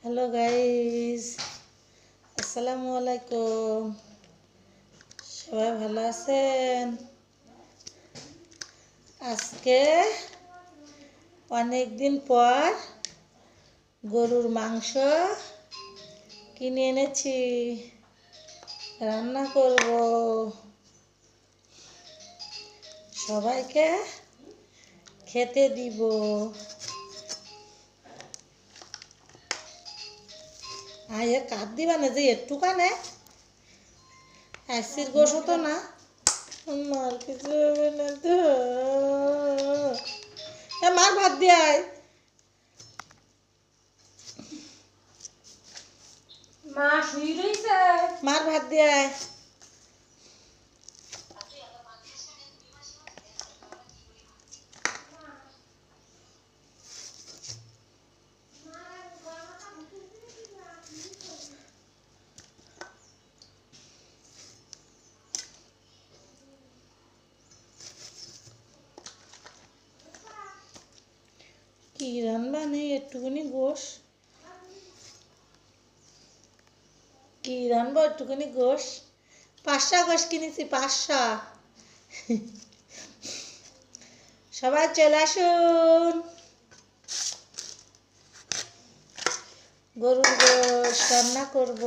Hello guys, আসসালামু আলাইকুম। সবাই ভালো আছেন? আজকে অনেক দিন পর গরুর মাংস কিনে এনেছি, রান্না করব। সবাইকে খেতে দিব। আয়ে কাট দিবা না যে একটুখানে অ্যাসির গোশ তো না, মার কিছু হবে না তো। মার ভাত দিয়ে আয়। মা শুয়ে রইছে। মার ভাত দিয়ে আয়। কি রান্না নেই একটুখানি গোশ, কি রানবো একটুখানি গোশ। 500 গোশ কিনেছি, 500। সবাই চলে আসুন। গরুর গোশ রান্না করব,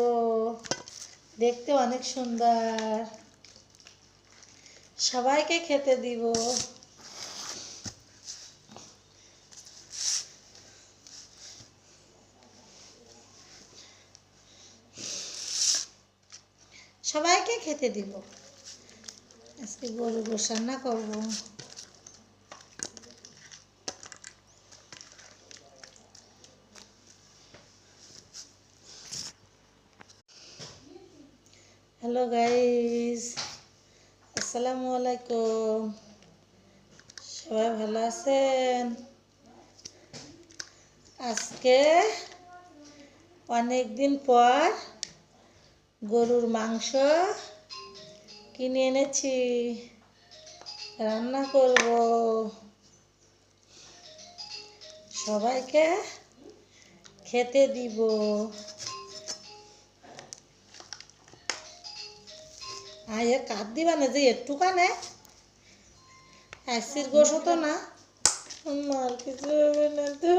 দেখতে অনেক সুন্দর। সবাইকে খেতে দিব। সবাইকে খেতে দিব। আজকে গরুর গোশ রান্না করব। হ্যালো গাইস, আসসালামু আলাইকুম। সবাই ভালো আছেন? আজকে অনেক দিন পর গরুর মাংস কিনে এনেছি, রান্না করব। সবাইকে খেতে দিব। আয়ে কাট দিবা না যে একটুখানে অ্যাসির গোশ তো না, মার কিছু হবে না তো।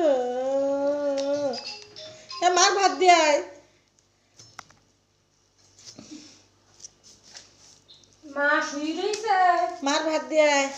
মার ভাত দিয়ে আয়। মা শুয়ে রইছে। মার ভাত দিয়ে আয়।